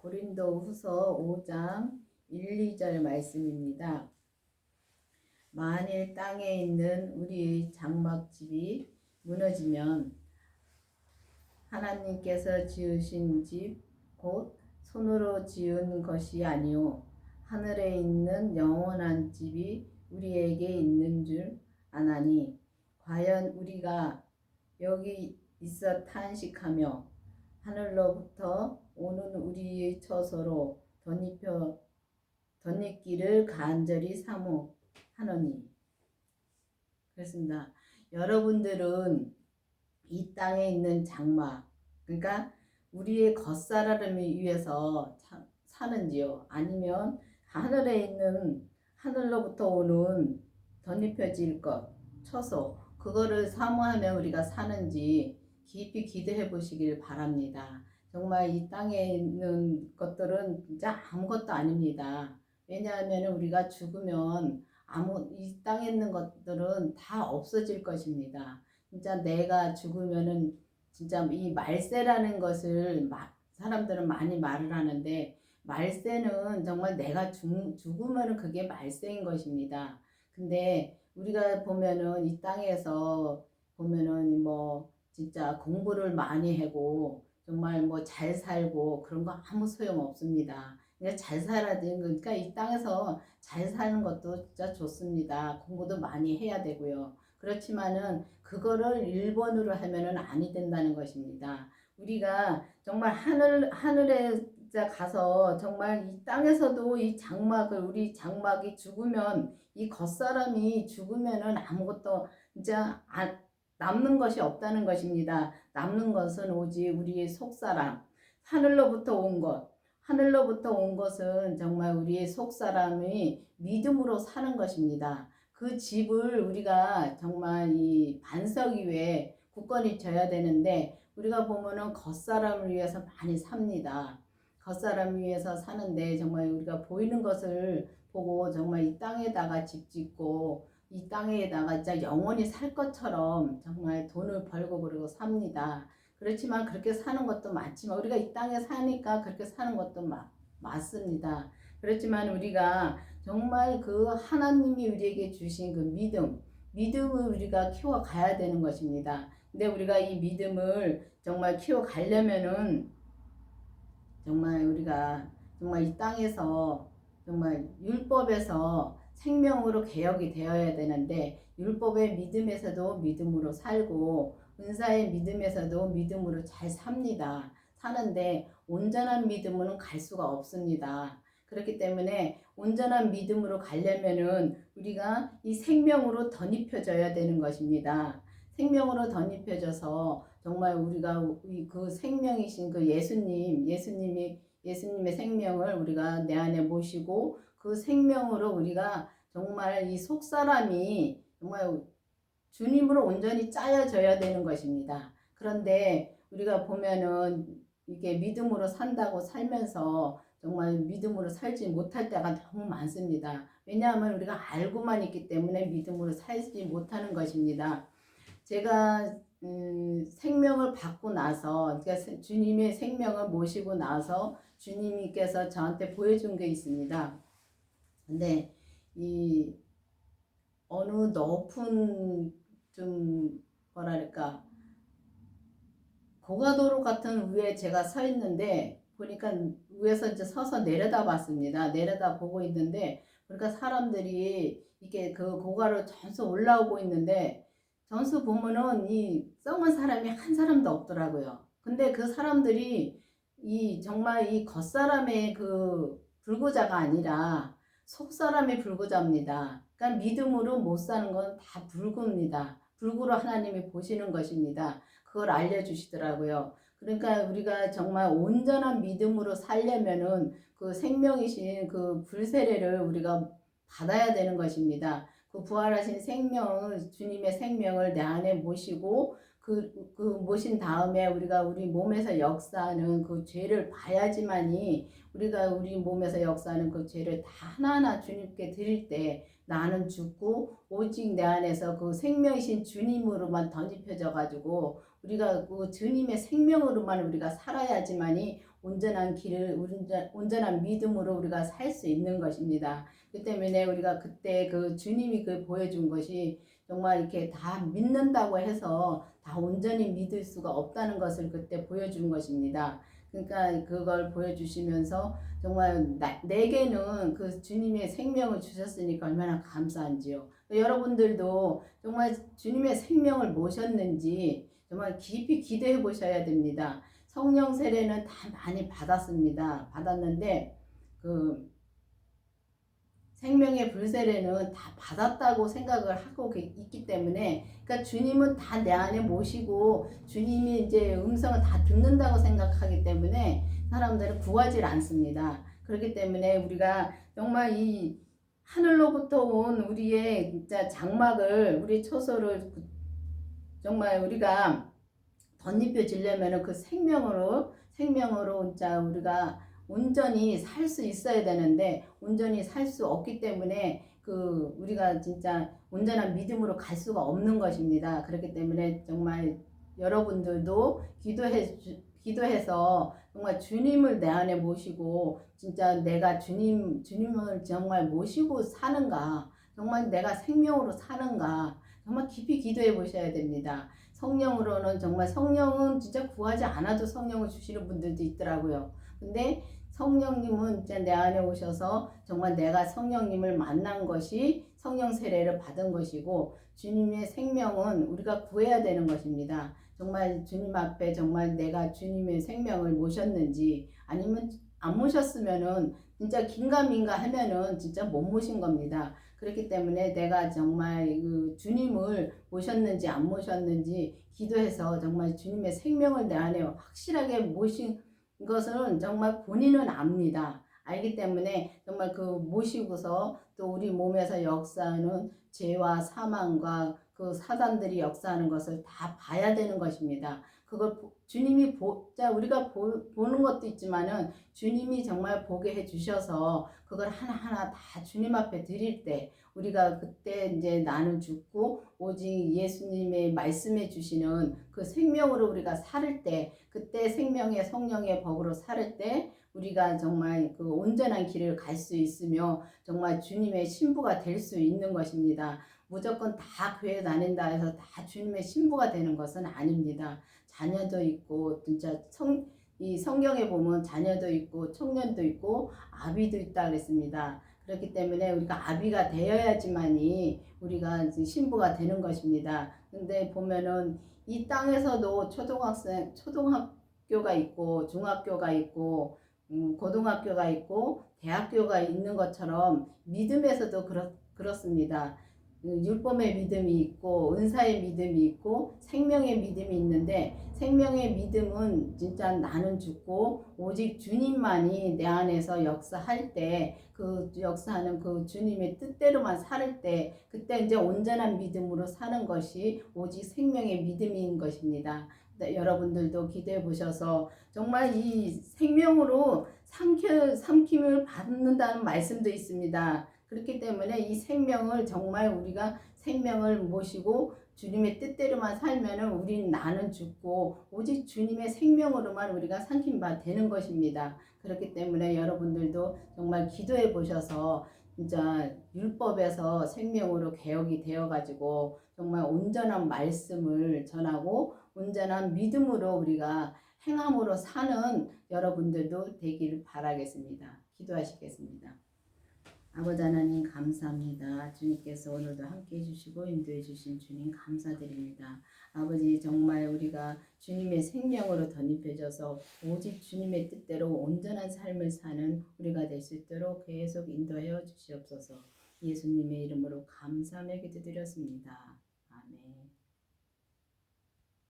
고린도후서 5장 1, 2절 말씀입니다. 만일 땅에 있는 우리의 장막집이 무너지면 하나님께서 지으신 집 곧 손으로 지은 것이 아니요 하늘에 있는 영원한 집이 우리에게 있는 줄 아나니 과연 우리가 여기 있어 탄식하며 하늘로부터 오는 우리의 처소로 덧입기를 간절히 사모하노니. 그렇습니다. 여러분들은 이 땅에 있는 장막, 그러니까 우리의 겉사람을 위해서 사는지요? 아니면 하늘에 있는 하늘로부터 오는 덧입혀질 것, 처소, 그거를 사모하며 우리가 사는지 깊이 기도해 보시길 바랍니다. 정말 이 땅에 있는 것들은 진짜 아무것도 아닙니다. 왜냐하면 우리가 죽으면 이 땅에 있는 것들은 다 없어질 것입니다. 진짜 내가 죽으면은 진짜 이 말세라는 것을 사람들은 많이 말을 하는데, 말세는 정말 내가 죽으면은 그게 말세인 것입니다. 근데 우리가 보면은 이 땅에서 보면은 뭐 진짜 공부를 많이 하고 정말 뭐 잘 살고 그런 거 아무 소용 없습니다. 그러니까 잘 살아야 되는 거니까 이 땅에서 잘 사는 것도 진짜 좋습니다. 공부도 많이 해야 되고요. 그렇지만은 그거를 1번으로 하면은 아니 된다는 것입니다. 우리가 정말 하늘에 가서 정말 이 땅에서도 이 장막을, 우리 장막이 죽으면, 이 겉사람이 죽으면은 아무것도 진짜 남는 것이 없다는 것입니다. 남는 것은 오직 우리의 속사람, 하늘로부터 온 것, 하늘로부터 온 것은 정말 우리의 속사람이 믿음으로 사는 것입니다. 그 집을 우리가 정말 이 반석 위에 굳건히 져야 되는데, 우리가 보면은 겉사람을 위해서 많이 삽니다. 겉사람을 위해서 사는데 정말 우리가 보이는 것을 보고 정말 이 땅에다가 집 짓고 이 땅에다가 진짜 영원히 살 것처럼 정말 돈을 벌고 그러고 삽니다. 그렇지만 그렇게 사는 것도 맞지만, 우리가 이 땅에 사니까 그렇게 사는 것도 맞습니다. 그렇지만 우리가 정말 그 하나님이 우리에게 주신 그 믿음을 우리가 키워 가야 되는 것입니다. 근데 우리가 이 믿음을 정말 키워 가려면은 정말 우리가 정말 이 땅에서 정말 율법에서 생명으로 개혁이 되어야 되는데, 율법의 믿음에서도 믿음으로 살고 은사의 믿음에서도 믿음으로 잘 삽니다. 사는데 온전한 믿음으로는 갈 수가 없습니다. 그렇기 때문에 온전한 믿음으로 가려면은 우리가 이 생명으로 덧입혀져야 되는 것입니다. 생명으로 덧입혀져서 정말 우리가 그 생명이신 그 예수님의 생명을 우리가 내 안에 모시고 그 생명으로 우리가 정말 이 속사람이 정말 주님으로 온전히 짜여져야 되는 것입니다. 그런데 우리가 보면은 이게 믿음으로 산다고 살면서 정말 믿음으로 살지 못할 때가 너무 많습니다. 왜냐하면 우리가 알고만 있기 때문에 믿음으로 살지 못하는 것입니다. 제가 생명을 받고 나서, 그러니까 주님의 생명을 모시고 나서 주님께서 저한테 보여준 게 있습니다. 근데 이 어느 높은 좀 뭐랄까 고가도로 같은 위에 제가 서 있는데, 보니까 위에서 이제 서서 내려다 봤습니다. 내려다 보고 있는데 그러니까 사람들이 이게 그 고가로 전수 올라오고 있는데, 전수 보면은 이 썩은 사람이 한 사람도 없더라고요. 근데 그 사람들이 이 정말 이 겉사람의 그 불구자가 아니라 속사람의 불구자입니다. 그러니까 믿음으로 못 사는 건 다 불구입니다. 불구로 하나님이 보시는 것입니다. 그걸 알려주시더라고요. 그러니까 우리가 정말 온전한 믿음으로 살려면은 그 생명이신 그 불세례를 우리가 받아야 되는 것입니다. 그 부활하신 생명을, 주님의 생명을 내 안에 모시고 그 모신 다음에 우리가 우리 몸에서 역사하는 그 죄를 봐야지만이, 우리가 우리 몸에서 역사하는 그 죄를 다 하나하나 주님께 드릴 때 나는 죽고 오직 내 안에서 그 생명이신 주님으로만 덧입혀져 가지고 우리가 그 주님의 생명으로만 우리가 살아야지만이 온전한 길을 온전한 믿음으로 우리가 살 수 있는 것입니다. 그 때문에 우리가 그때 그 주님이 그 보여준 것이 정말 이렇게 다 믿는다고 해서 다 온전히 믿을 수가 없다는 것을 그때 보여준 것입니다. 그러니까 그걸 보여주시면서 정말 내게는 그 주님의 생명을 주셨으니까 얼마나 감사한지요. 여러분들도 정말 주님의 생명을 모셨는지 정말 깊이 기도해 보셔야 됩니다. 성령 세례는 다 많이 받았습니다. 받았는데 그 생명의 불세례는 다 받았다고 생각을 하고 있기 때문에, 그러니까 주님은 다 내 안에 모시고 주님이 이제 음성을 다 듣는다고 생각하기 때문에 사람들은 구하지 않습니다. 그렇기 때문에 우리가 정말 이 하늘로부터 온 우리의 진짜 장막을, 우리 처소를 정말 우리가 덧입혀 지려면 그 생명으로 진짜 우리가 온전히 살 수 있어야 되는데 온전히 살 수 없기 때문에 그 우리가 진짜 온전한 믿음으로 갈 수가 없는 것입니다. 그렇기 때문에 정말 여러분들도 기도해서 정말 주님을 내 안에 모시고 진짜 내가 주님을 정말 모시고 사는가, 정말 내가 생명으로 사는가 정말 깊이 기도해 보셔야 됩니다. 성령으로는 정말 성령은 진짜 구하지 않아도 성령을 주시는 분들도 있더라고요. 근데 성령님은 진짜 내 안에 오셔서 정말 내가 성령님을 만난 것이 성령 세례를 받은 것이고, 주님의 생명은 우리가 구해야 되는 것입니다. 정말 주님 앞에 정말 내가 주님의 생명을 모셨는지, 아니면 안 모셨으면은 진짜 긴가민가 하면은 진짜 못 모신 겁니다. 그렇기 때문에 내가 정말 그 주님을 모셨는지 안 모셨는지 기도해서 정말 주님의 생명을 내 안에 확실하게 모신 것은 정말 본인은 압니다. 알기 때문에 정말 그 모시고서 또 우리 몸에서 역사하는 죄와 사망과 그 사단들이 역사하는 것을 다 봐야 되는 것입니다. 그걸 주님이 우리가 보는 것도 있지만은 주님이 정말 보게 해 주셔서 그걸 하나하나 다 주님 앞에 드릴 때, 우리가 그때 이제 나는 죽고 오직 예수님의 말씀해 주시는 그 생명으로 우리가 살을 때, 그때 생명의 성령의 법으로 살을 때 우리가 정말 그 온전한 길을 갈 수 있으며 정말 주님의 신부가 될 수 있는 것입니다. 무조건 다 교회 다닌다 해서 다 주님의 신부가 되는 것은 아닙니다. 자녀도 있고 진짜 이 성경에 보면 자녀도 있고 청년도 있고 아비도 있다 그랬습니다. 그렇기 때문에 우리가 아비가 되어야지만이 우리가 신부가 되는 것입니다. 근데 보면은 이 땅에서도 초등학교가 있고 중학교가 있고 고등학교가 있고 대학교가 있는 것처럼 믿음에서도 그렇습니다. 율법의 믿음이 있고 은사의 믿음이 있고 생명의 믿음이 있는데, 생명의 믿음은 진짜 나는 죽고 오직 주님만이 내 안에서 역사할 때, 그 역사하는 그 주님의 뜻대로만 살 때, 그때 이제 온전한 믿음으로 사는 것이 오직 생명의 믿음인 것입니다. 여러분들도 기도해 보셔서 정말 이 생명으로 삼킴을 받는다는 말씀도 있습니다. 그렇기 때문에 이 생명을 정말 우리가 생명을 모시고 주님의 뜻대로만 살면은 우린 나는 죽고 오직 주님의 생명으로만 우리가 삼킨 바 되는 것입니다. 그렇기 때문에 여러분들도 정말 기도해 보셔서 진짜 율법에서 생명으로 개혁이 되어 가지고 정말 온전한 말씀을 전하고 온전한 믿음으로 우리가 행함으로 사는 여러분들도 되기를 바라겠습니다. 기도하시겠습니다. 아버지 하나님 감사합니다. 주님께서 오늘도 함께 해주시고 인도해 주신 주님 감사드립니다. 아버지 정말 우리가 주님의 생명으로 덧입혀져서 오직 주님의 뜻대로 온전한 삶을 사는 우리가 될 수 있도록 계속 인도하여 주시옵소서. 예수님의 이름으로 감사하며 기도드렸습니다. 아멘.